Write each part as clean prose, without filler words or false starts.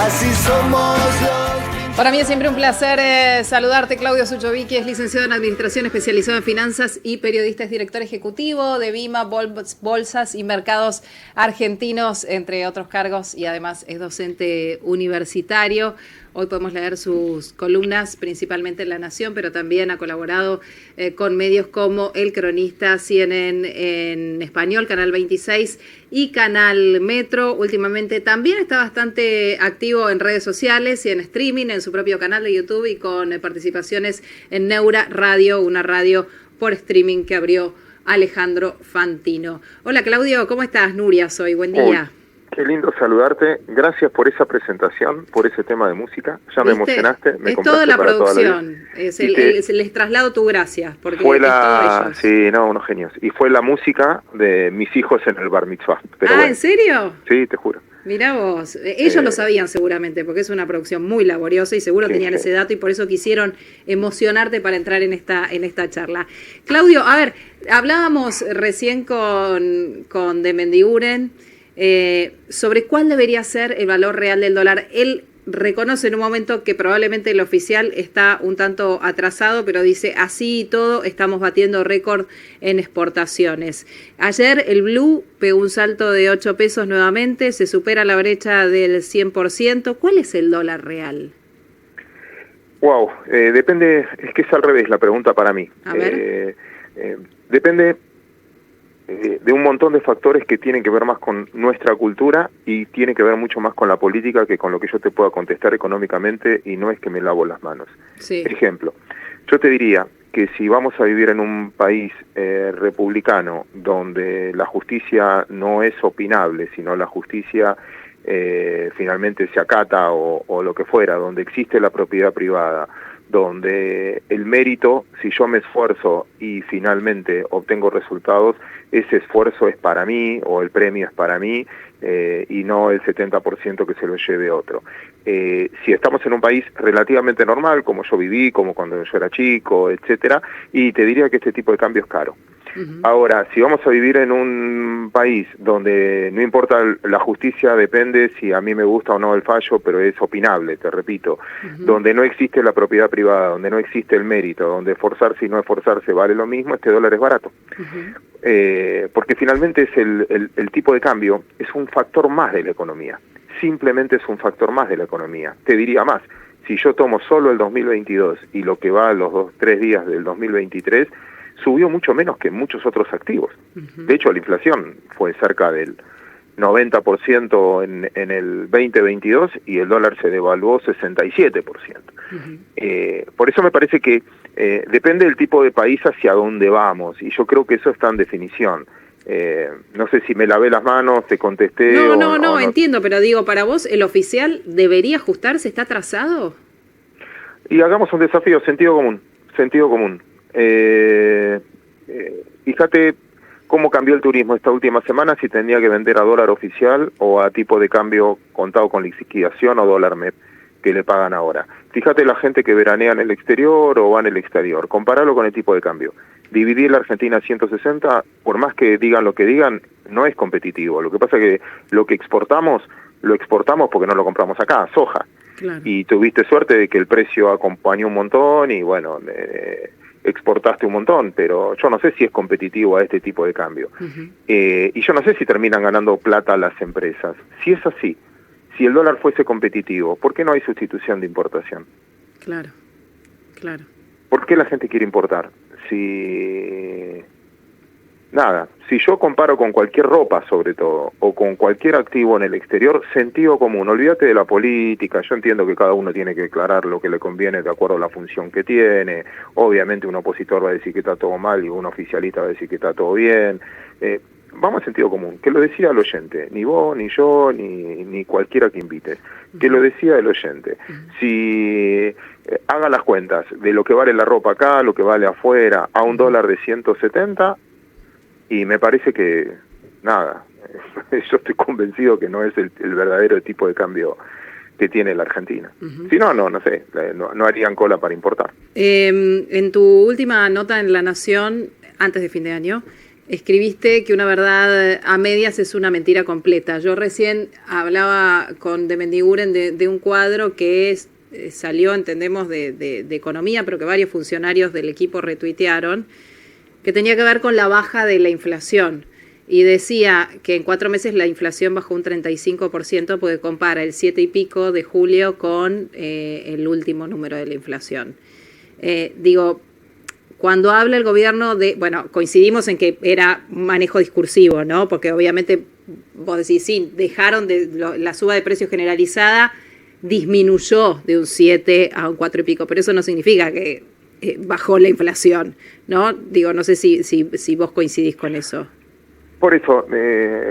así somos los... Para mí es siempre un placer saludarte, Claudio Suchovicki, es licenciado en Administración, especializado en Finanzas y periodista, es director ejecutivo de Vima, Bolsas y Mercados Argentinos, entre otros cargos, y además es docente universitario. Hoy podemos leer sus columnas, principalmente en La Nación, pero también ha colaborado con medios como El Cronista, CNN en español, Canal 26 y Canal Metro. Últimamente también está bastante activo en redes sociales y en streaming, en su propio canal de YouTube y con participaciones en Neura Radio, una radio por streaming que abrió Alejandro Fantino. Hola Claudio, ¿cómo estás? Nuria soy, buen día. Qué lindo saludarte, gracias por esa presentación, por ese tema de música, ya me emocionaste, me es toda la producción, les traslado tu gracias, porque fue sí, unos genios, y fue la música de mis hijos en el bar mitzvah. Pero ¿En serio? Sí, te juro. Mirá vos, ellos lo sabían seguramente, porque es una producción muy laboriosa y seguro tenían ese dato y por eso quisieron emocionarte para entrar en esta charla. Claudio, a ver, hablábamos recién con de Mendiguren, sobre cuál debería ser el valor real del dólar. Él reconoce en un momento que probablemente el oficial está un tanto atrasado, pero dice, así y todo, estamos batiendo récord en exportaciones. Ayer el blue pegó un salto de 8 pesos nuevamente, se supera la brecha del 100%. ¿Cuál es el dólar real? Wow, depende, es que es al revés la pregunta para mí. A ver. Depende de un montón de factores que tienen que ver más con nuestra cultura y tiene que ver mucho más con la política que con lo que yo te pueda contestar económicamente, y no es que me lavo las manos. Sí. Ejemplo, yo te diría que si vamos a vivir en un país republicano donde la justicia no es opinable, sino la justicia finalmente se acata o lo que fuera, donde existe la propiedad privada, donde el mérito, si yo me esfuerzo y finalmente obtengo resultados, ese esfuerzo es para mí o el premio es para mí y no el 70% que se lo lleve otro. Si estamos en un país relativamente normal, como yo viví, como cuando yo era chico, etcétera, y te diría que este tipo de cambio es caro. Ahora, si vamos a vivir en un país donde no importa la justicia, depende si a mí me gusta o no el fallo, pero es opinable, te repito, donde no existe la propiedad privada, donde no existe el mérito, donde esforzarse y no esforzarse vale lo mismo, este dólar es barato. Porque finalmente es el tipo de cambio, es un factor más de la economía, simplemente es un factor más de la economía. Te diría más, si yo tomo solo el 2022 y lo que va a los 2-3 días del 2023, subió mucho menos que muchos otros activos. De hecho, la inflación fue cerca del 90% en el 2022 y el dólar se devaluó 67%. Por eso me parece que depende del tipo de país hacia dónde vamos, y yo creo que eso está en definición. No sé si me lavé las manos, te contesté. No, entiendo, pero digo, para vos, ¿el oficial debería ajustarse? ¿Está atrasado? Y hagamos un desafío, sentido común. Fíjate cómo cambió el turismo esta última semana, si tenía que vender a dólar oficial o a tipo de cambio contado con liquidación o dólar MEP que le pagan ahora. Fíjate la gente que veranea en el exterior o va en el exterior, comparalo con el tipo de cambio. Dividir la Argentina a 160, por más que digan lo que digan, no es competitivo. Lo que pasa es que lo que exportamos, lo exportamos porque no lo compramos acá, soja. Claro. Y tuviste suerte de que el precio acompañó un montón y bueno, exportaste un montón, pero yo no sé si es competitivo a este tipo de cambio. Y yo no sé si terminan ganando plata las empresas. Si es así, si el dólar fuese competitivo, ¿por qué no hay sustitución de importación? Claro. ¿Por qué la gente quiere importar? Si yo comparo con cualquier ropa, sobre todo, o con cualquier activo en el exterior, sentido común, olvídate de la política. Yo entiendo que cada uno tiene que declarar lo que le conviene de acuerdo a la función que tiene. Obviamente un opositor va a decir que está todo mal y un oficialista va a decir que está todo bien. Vamos a sentido común, que lo decía el oyente, ni vos, ni yo, ni cualquiera que invites, que lo decía el oyente. Si hagan las cuentas de lo que vale la ropa acá, lo que vale afuera, a un dólar de 170, y me parece que, nada, yo estoy convencido que no es el verdadero tipo de cambio que tiene la Argentina. Si no, no sé, no harían cola para importar. En tu última nota en La Nación, antes de fin de año, escribiste que una verdad a medias es una mentira completa. Yo recién hablaba con de Mendiguren de un cuadro que salió, entendemos, de economía, pero que varios funcionarios del equipo retuitearon, que tenía que ver con la baja de la inflación. Y decía que en 4 meses la inflación bajó un 35%, porque compara el 7 y pico de julio con el último número de la inflación. Cuando habla el gobierno bueno, coincidimos en que era un manejo discursivo, ¿no? Porque obviamente vos decís, sí, dejaron la suba de precios generalizada, disminuyó de un 7 a un 4 y pico, pero eso no significa que bajó la inflación, ¿no? No sé si vos coincidís con eso. Por eso,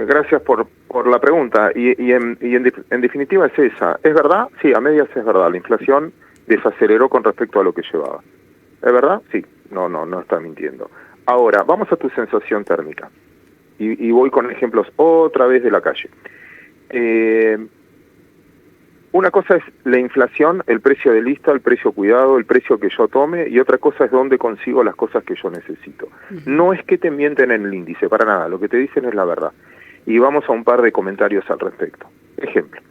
gracias por la pregunta, y en definitiva es esa. ¿Es verdad? Sí, a medias es verdad, la inflación desaceleró con respecto a lo que llevaba. ¿Es verdad? Sí, no está mintiendo. Ahora, vamos a tu sensación térmica, y voy con ejemplos otra vez de la calle. Una cosa es la inflación, el precio de lista, el precio cuidado, el precio que yo tome, y otra cosa es dónde consigo las cosas que yo necesito. No es que te mienten en el índice, para nada, lo que te dicen es la verdad. Y vamos a un par de comentarios al respecto. Ejemplo,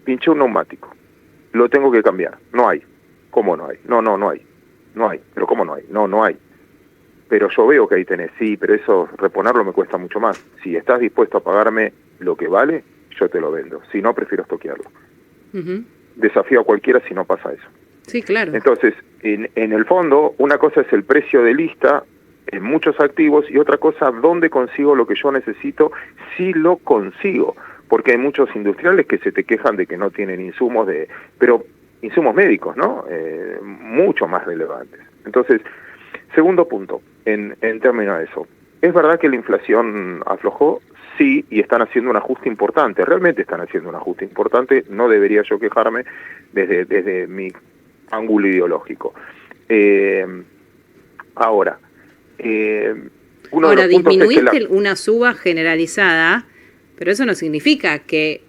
pinché un neumático, lo tengo que cambiar, no hay. ¿Cómo no hay? No hay. No hay. ¿Pero cómo no hay? No hay. Pero yo veo que ahí tenés, sí, pero eso, reponerlo me cuesta mucho más. Si estás dispuesto a pagarme lo que vale, yo te lo vendo. Si no, prefiero estoquearlo. Desafío a cualquiera si no pasa eso. Sí, claro. Entonces, en el fondo, una cosa es el precio de lista en muchos activos y otra cosa, dónde consigo lo que yo necesito, si lo consigo. Porque hay muchos industriales que se te quejan de que no tienen insumos pero insumos médicos, ¿no? Mucho más relevantes. Entonces, segundo punto, en términos de eso. ¿Es verdad que la inflación aflojó? Sí, y están haciendo un ajuste importante. Realmente están haciendo un ajuste importante. No debería yo quejarme desde mi ángulo ideológico. Ahora, disminuiste una suba generalizada, pero eso no significa que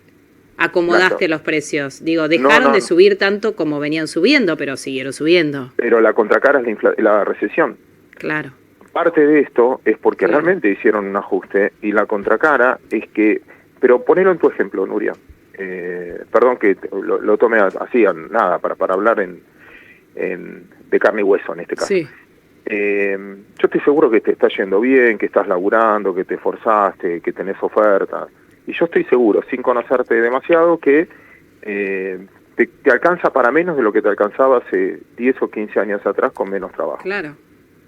acomodaste los precios. Dejaron de subir tanto como venían subiendo, pero siguieron subiendo. Pero la contracara es la recesión. Claro. Parte de esto es porque realmente hicieron un ajuste, y la contracara es que, pero ponelo en tu ejemplo, Nuria, perdón que lo tome así, nada, para hablar de carne y hueso en este caso. Sí. Yo estoy seguro que te está yendo bien, que estás laburando, que te esforzaste, que tenés ofertas, y yo estoy seguro, sin conocerte demasiado, que te alcanza para menos de lo que te alcanzaba hace 10 o 15 años atrás con menos trabajo. Claro,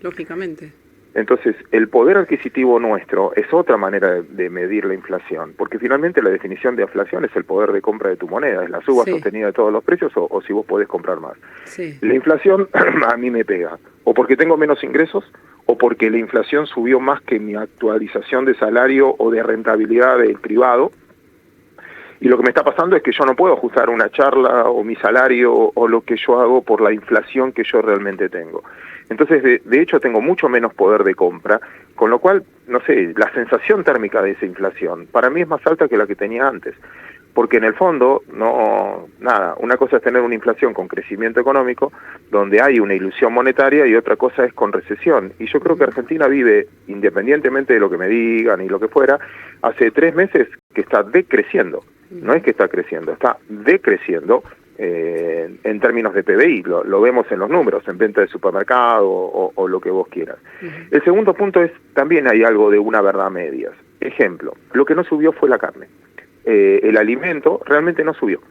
lógicamente. Entonces, el poder adquisitivo nuestro es otra manera de medir la inflación, porque finalmente la definición de inflación es el poder de compra de tu moneda, es la suba sostenida de todos los precios o si vos podés comprar más. Sí. La inflación a mí me pega, o porque tengo menos ingresos, o porque la inflación subió más que mi actualización de salario o de rentabilidad del privado, y lo que me está pasando es que yo no puedo ajustar una charla o mi salario o lo que yo hago por la inflación que yo realmente tengo. Entonces, de hecho, tengo mucho menos poder de compra, con lo cual, no sé, la sensación térmica de esa inflación para mí es más alta que la que tenía antes. Porque en el fondo, una cosa es tener una inflación con crecimiento económico, donde hay una ilusión monetaria, y otra cosa es con recesión. Y yo creo que Argentina vive, independientemente de lo que me digan y lo que fuera, hace 3 meses que está decreciendo. No es que está creciendo, está decreciendo en términos de PBI, lo vemos en los números, en venta de supermercado o lo que vos quieras. El segundo punto es, también hay algo de una verdad a medias. Ejemplo, lo que no subió fue la carne. El alimento realmente no subió.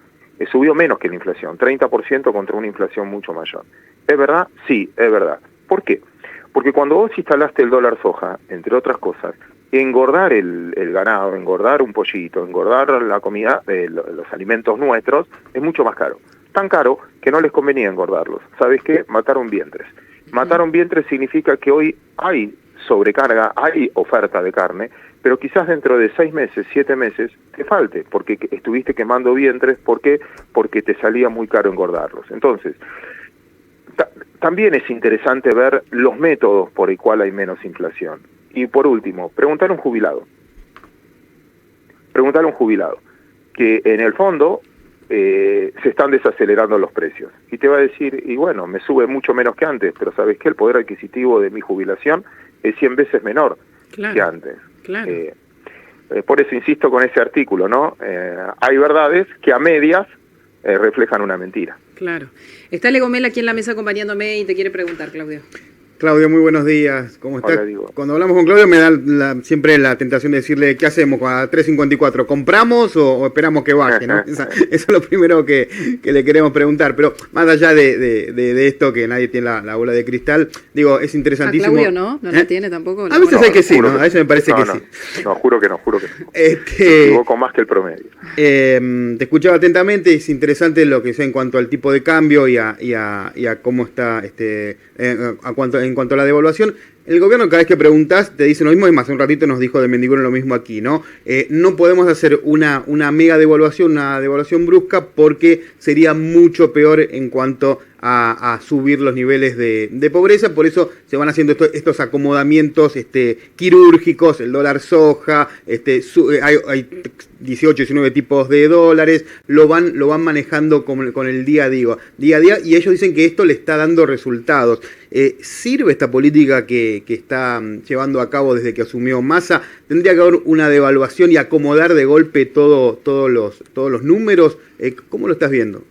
Subió menos que la inflación, 30% contra una inflación mucho mayor. ¿Es verdad? Sí, es verdad. ¿Por qué? Porque cuando vos instalaste el dólar soja, entre otras cosas, engordar el ganado, engordar un pollito, engordar la comida, los alimentos nuestros, es mucho más caro. Tan caro que no les convenía engordarlos. ¿Sabes qué? Mataron vientres. Mataron vientres significa que hoy hay sobrecarga, hay oferta de carne, pero quizás dentro de 6 meses, 7 meses, te falte, porque estuviste quemando vientres. ¿Por qué? Porque te salía muy caro engordarlos. Entonces, también es interesante ver los métodos por el cual hay menos inflación. Y por último, preguntarle a un jubilado. Preguntarle a un jubilado, que en el fondo se están desacelerando los precios. Y te va a decir, y bueno, me sube mucho menos que antes, pero ¿sabes qué? El poder adquisitivo de mi jubilación es 100 veces menor que antes. Claro. Por eso insisto con ese artículo, ¿no? Hay verdades que a medias reflejan una mentira. Claro. Está Legomel aquí en la mesa acompañándome y te quiere preguntar, Claudio. Claudio, muy buenos días. ¿Cómo estás? Hola, Diego. Cuando hablamos con Claudio me da siempre la tentación de decirle, ¿qué hacemos a 3.54? ¿Compramos o esperamos que baje? ¿No? Eso es lo primero que le queremos preguntar. Pero más allá de esto, que nadie tiene la bola de cristal, digo, es interesantísimo. Claudio no la tiene tampoco. A veces hay que sí, ¿no? A veces me parece que no, sí. No, juro que no. Me equivoco más que el promedio. Te escuchaba atentamente, es interesante lo que sé en cuanto al tipo de cambio y a cómo está en cuanto a la devaluación. El gobierno, cada vez que preguntas, te dice lo mismo, y más hace un ratito nos dijo de Mendiguren lo mismo aquí, ¿no? No podemos hacer una mega devaluación, una devaluación brusca, porque sería mucho peor en cuanto a subir los niveles de pobreza. Por eso se van haciendo estos acomodamientos quirúrgicos, el dólar soja, hay 18, 19 tipos de dólares, lo van manejando con el día a día, y ellos dicen que esto le está dando resultados. ¿Sirve esta política que está llevando a cabo desde que asumió Massa? ¿Tendría que haber una devaluación y acomodar de golpe todos los números? ¿Cómo lo estás viendo?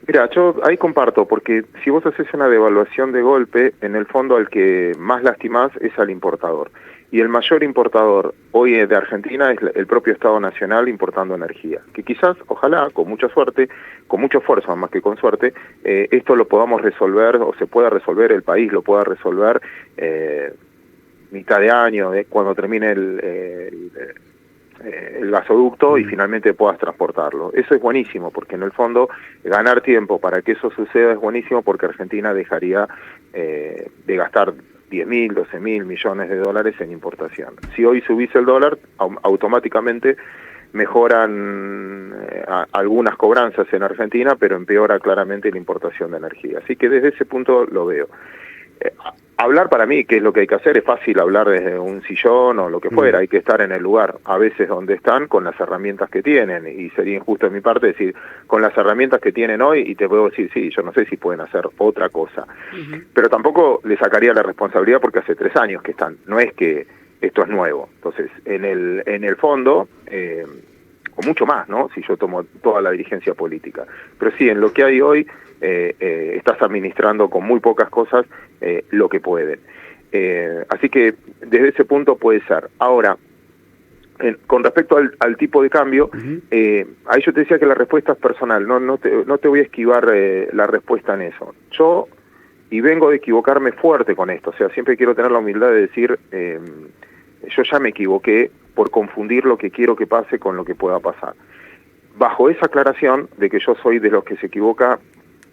Mira, yo ahí comparto, porque si vos haces una devaluación de golpe, en el fondo al que más lastimás es al importador. Y el mayor importador hoy de Argentina es el propio Estado Nacional importando energía. Que quizás, ojalá, con mucha suerte, con mucho esfuerzo más que con suerte, esto lo podamos resolver, o se pueda resolver, el país lo pueda resolver mitad de año, cuando termine el gasoducto y finalmente puedas transportarlo. Eso es buenísimo, porque en el fondo ganar tiempo para que eso suceda es buenísimo, porque Argentina dejaría de gastar 10.000, 12.000 millones de dólares en importación. Si hoy subís el dólar, automáticamente mejoran algunas cobranzas en Argentina, pero empeora claramente la importación de energía. Así que desde ese punto lo veo. Hablar para mí, que es lo que hay que hacer, es fácil hablar desde un sillón o lo que fuera, hay que estar en el lugar, a veces donde están, con las herramientas que tienen, y sería injusto de mi parte decir, con las herramientas que tienen hoy, y te puedo decir, sí, yo no sé si pueden hacer otra cosa, pero tampoco le sacaría la responsabilidad porque hace 3 años que están, no es que esto es nuevo. Entonces, en el fondo, o mucho más, ¿no? Si yo tomo toda la dirigencia política, pero sí, en lo que hay hoy, estás administrando con muy pocas cosas lo que pueden. Así que desde ese punto puede ser. Ahora, con respecto al tipo de cambio, ahí yo te decía que la respuesta es personal, no te voy a esquivar la respuesta en eso. Yo, y vengo de equivocarme fuerte con esto, o sea, siempre quiero tener la humildad de decir, yo ya me equivoqué por confundir lo que quiero que pase con lo que pueda pasar. Bajo esa aclaración de que yo soy de los que se equivoca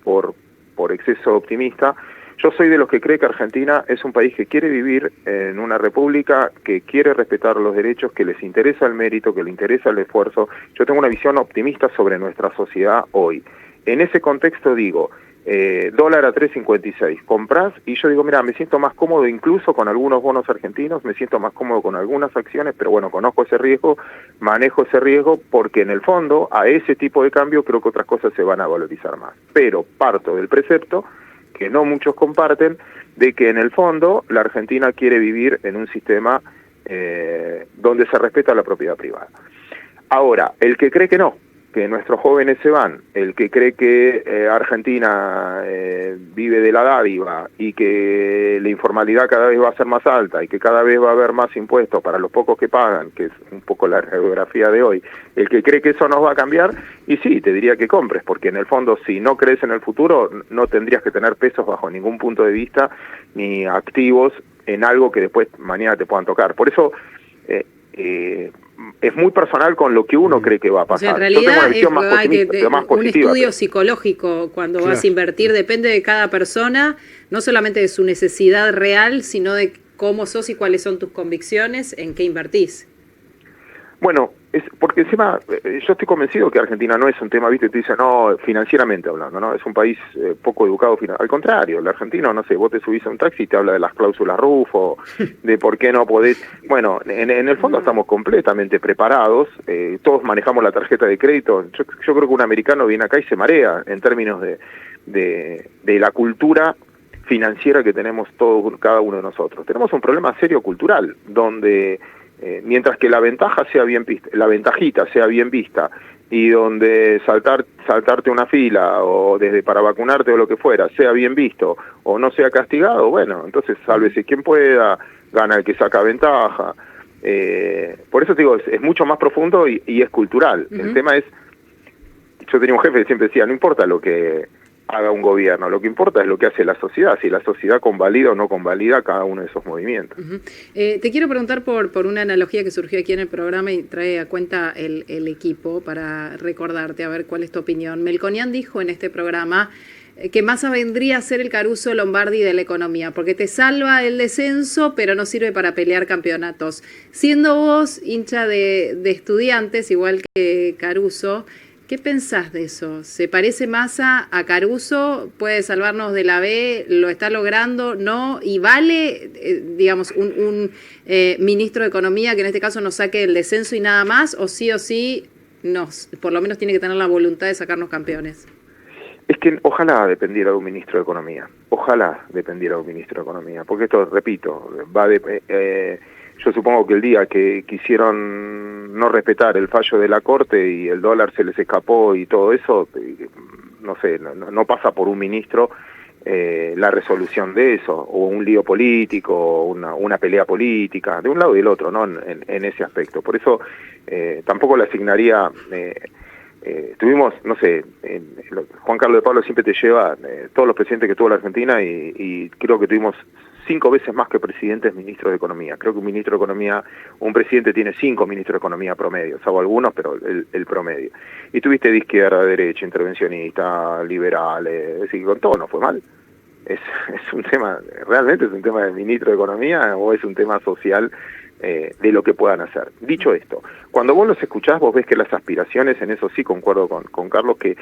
por exceso optimista, yo soy de los que cree que Argentina es un país que quiere vivir en una república, que quiere respetar los derechos, que les interesa el mérito, que le interesa el esfuerzo. Yo tengo una visión optimista sobre nuestra sociedad hoy. En ese contexto digo, dólar a 3.56, comprás, y yo digo, mira, me siento más cómodo incluso con algunos bonos argentinos, me siento más cómodo con algunas acciones, pero bueno, conozco ese riesgo, manejo ese riesgo, porque en el fondo, a ese tipo de cambio, creo que otras cosas se van a valorizar más. Pero parto del precepto, que no muchos comparten, de que en el fondo la Argentina quiere vivir en un sistema donde se respeta la propiedad privada. Ahora, el que cree que no, que nuestros jóvenes se van, el que cree que Argentina vive de la dádiva y que la informalidad cada vez va a ser más alta y que cada vez va a haber más impuestos para los pocos que pagan, que es un poco la radiografía de hoy, el que cree que eso nos va a cambiar, y sí, te diría que compres, porque en el fondo si no crees en el futuro no tendrías que tener pesos bajo ningún punto de vista ni activos en algo que después mañana te puedan tocar. Por eso es muy personal con lo que uno cree que va a pasar. O sea, en realidad más un estudio pero psicológico cuando vas a invertir depende de cada persona, no solamente de su necesidad real, sino de cómo sos y cuáles son tus convicciones, en qué invertís. Bueno, es porque encima yo estoy convencido que Argentina no es un tema, viste, te dicen, no, financieramente hablando, ¿no? Es un país poco educado, al contrario, el argentino, no sé, vos te subís a un taxi y te habla de las cláusulas Rufo, de por qué no podés, bueno, en el fondo estamos completamente preparados, todos manejamos la tarjeta de crédito, yo creo que un americano viene acá y se marea en términos de la cultura financiera que tenemos cada uno de nosotros. Tenemos un problema serio cultural, donde mientras que la ventaja sea bien vista, la ventajita sea bien vista, y donde saltarte una fila o desde para vacunarte o lo que fuera sea bien visto o no sea castigado, bueno, entonces sálvese quien pueda, gana el que saca ventaja. Por eso te digo, es mucho más profundo y es cultural. El tema es, yo tenía un jefe que siempre decía, no importa lo que haga un gobierno, lo que importa es lo que hace la sociedad, si la sociedad convalida o no convalida cada uno de esos movimientos. Te quiero preguntar por una analogía que surgió aquí en el programa y trae a cuenta el equipo para recordarte, a ver cuál es tu opinión. Melconian dijo en este programa que Massa vendría a ser el Caruso Lombardi de la economía, porque te salva el descenso, pero no sirve para pelear campeonatos. Siendo vos hincha de Estudiantes, igual que Caruso, ¿qué pensás de eso? ¿Se parece Massa a Caruso? ¿Puede salvarnos de la B? ¿Lo está logrando? ¿No? ¿Y vale, digamos, un ministro de Economía que en este caso nos saque el descenso y nada más? ¿O sí por lo menos tiene que tener la voluntad de sacarnos campeones? Es que ojalá dependiera de un ministro de Economía. Ojalá dependiera de un ministro de Economía. Porque esto, repito, yo supongo que el día que quisieron no respetar el fallo de la Corte y el dólar se les escapó y todo eso, no sé, no pasa por un ministro la resolución de eso, o un lío político, o una pelea política, de un lado y del otro, ¿no? En ese aspecto. Por eso tampoco le asignaría... tuvimos, no sé, Juan Carlos de Pablo siempre te lleva todos los presidentes que tuvo la Argentina y creo que tuvimos 5 veces más que presidentes ministros de Economía. Creo que un ministro de Economía, un presidente tiene 5 ministros de Economía promedio, salvo algunos, pero el promedio. Y tuviste de izquierda, de derecha, intervencionista, liberales, es decir, con todo no fue mal. Es un tema, realmente es un tema del ministro de Economía o es un tema social de lo que puedan hacer. Dicho esto, cuando vos los escuchás, vos ves que las aspiraciones, en eso sí concuerdo con Carlos, que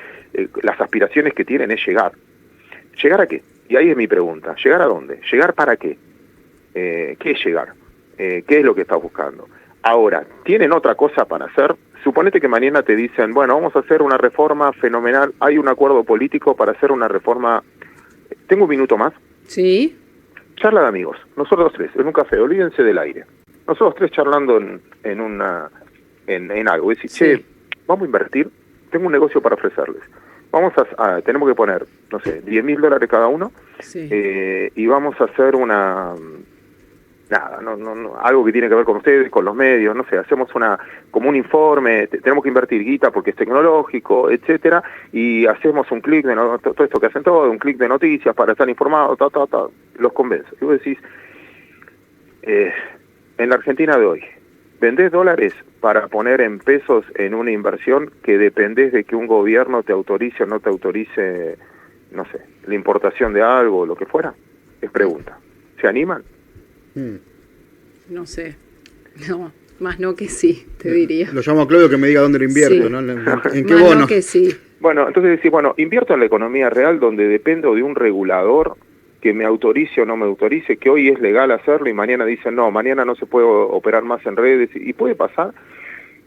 las aspiraciones que tienen es llegar. ¿Llegar a qué? Y ahí es mi pregunta. ¿Llegar a dónde? ¿Llegar para qué? ¿Qué es llegar? ¿Qué es lo que estás buscando? Ahora, ¿tienen otra cosa para hacer? Suponete que mañana te dicen, bueno, vamos a hacer una reforma fenomenal, hay un acuerdo político para hacer una reforma... ¿Tengo un minuto más? Sí. Charla de amigos, nosotros 3, en un café, olvídense del aire. Nosotros 3 charlando en algo, es decir, sí. Che, vamos a invertir, tengo un negocio para ofrecerles. Tenemos que poner, no sé, $10.000 cada uno, sí. Y vamos a hacer algo que tiene que ver con ustedes, con los medios, no sé, hacemos como un informe, tenemos que invertir guita porque es tecnológico, etcétera, y hacemos un clic de todo esto que hacen todos, un clic de noticias para estar informados, los convenzo. Y vos decís, en la Argentina de hoy, vendés dólares para poner en pesos en una inversión que dependés de que un gobierno te autorice o no te autorice, no sé, la importación de algo o lo que fuera. Es pregunta. ¿Se animan? No sé. No, más no que sí, te diría. Lo llamo a Claudio que me diga dónde lo invierto, sí. ¿no? ¿En qué más bono? No que sí. Bueno, entonces decís, invierto en la economía real donde dependo de un regulador que me autorice o no me autorice, que hoy es legal hacerlo y mañana dicen, no, mañana no se puede operar más en redes, y puede pasar.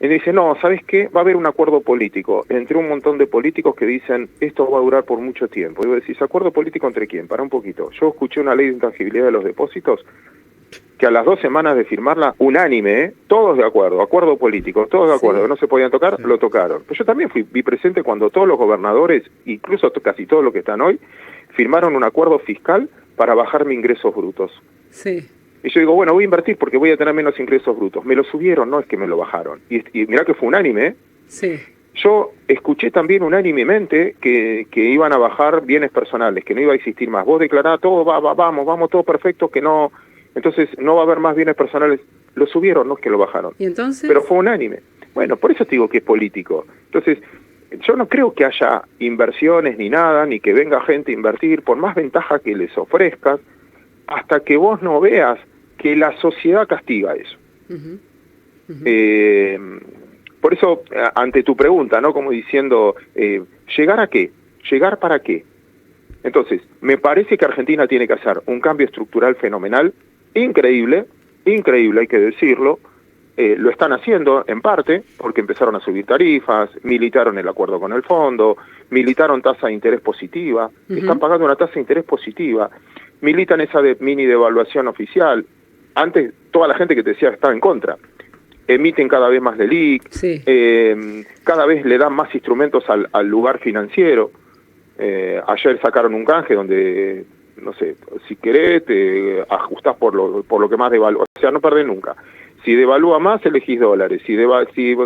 Y dice, no, ¿sabes qué? Va a haber un acuerdo político entre un montón de políticos que dicen, esto va a durar por mucho tiempo. Y vos decís, ¿acuerdo político entre quién? Para un poquito. Yo escuché una ley de intangibilidad de los depósitos que a las 2 semanas de firmarla, unánime, todos de acuerdo político, todos de acuerdo, sí. que no se podían tocar, sí. Lo tocaron. Pero yo también vi presente cuando todos los gobernadores, incluso casi todos los que están hoy, firmaron un acuerdo fiscal para bajar mis ingresos brutos. Sí. Y yo digo, bueno, voy a invertir porque voy a tener menos ingresos brutos. Me lo subieron, no es que me lo bajaron. Y mirá que fue unánime, ¿eh? Sí. Yo escuché también unánimemente que iban a bajar bienes personales, que no iba a existir más. Vos declarás todo, vamos, todo perfecto, que no... Entonces no va a haber más bienes personales. Lo subieron, no es que lo bajaron. ¿Y entonces? Pero fue unánime. Bueno, por eso te digo que es político. Entonces, yo no creo que haya inversiones ni nada, ni que venga gente a invertir, por más ventaja que les ofrezcas, hasta que vos no veas que la sociedad castiga eso. Por eso, ante tu pregunta, ¿no? Como diciendo, ¿llegar a qué? ¿Llegar para qué? Entonces, me parece que Argentina tiene que hacer un cambio estructural fenomenal, increíble, hay que decirlo. Lo están haciendo en parte porque empezaron a subir tarifas, militaron el acuerdo con el fondo, militaron tasa de interés positiva, están pagando una tasa de interés positiva, militan esa mini devaluación oficial. Antes toda la gente que te decía estaba en contra. Emiten cada vez más LELIQ, sí. Cada vez le dan más instrumentos al lugar financiero. Ayer sacaron un canje donde, no sé, si querés te ajustás por lo que más devalúa, o sea, no perdés nunca. Si devalúa más, elegís dólares. Si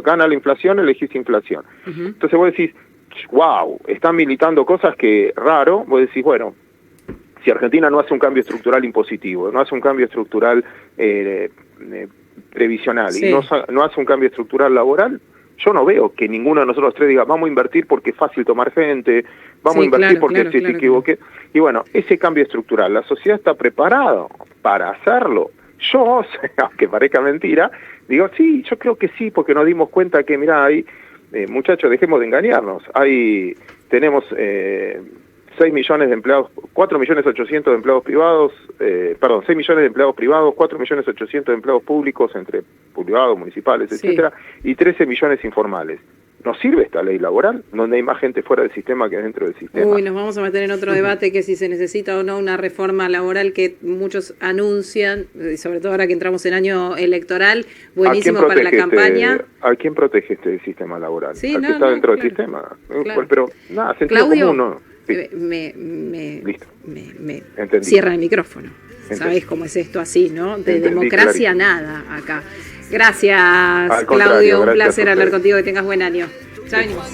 gana la inflación, elegís inflación. Entonces vos decís, wow, están militando cosas que raro. Vos decís, bueno, si Argentina no hace un cambio estructural impositivo, no hace un cambio estructural previsional, sí, y no hace un cambio estructural laboral, yo no veo que ninguno de nosotros tres diga, vamos a invertir porque es fácil tomar gente, vamos a invertir porque te equivoqué. Y bueno, ese cambio estructural, la sociedad está preparada para hacerlo. Yo, aunque parezca mentira, digo, sí, yo creo que sí, porque nos dimos cuenta que, mirá, ahí, muchachos, dejemos de engañarnos, tenemos 6 millones de empleados, 4.800.000 de empleados privados, 6 millones de empleados privados, 4.800.000 de empleados públicos, entre privados, municipales, etcétera, y 13 millones informales. ¿Nos sirve esta ley laboral, donde hay más gente fuera del sistema que dentro del sistema? Uy, nos vamos a meter en otro debate que si se necesita o no una reforma laboral que muchos anuncian, y sobre todo ahora que entramos en año electoral, buenísimo para la campaña. ¿A quién protege este sistema laboral? Sí, ¿Al que está dentro del sistema? Claro. Pero nada, sentido común, ¿no? Sí. Me cierra el micrófono. Sabés cómo es esto así, ¿no? De democracia nada acá. Gracias, Claudio. Un placer hablar contigo. Que tengas buen año. Ya venimos.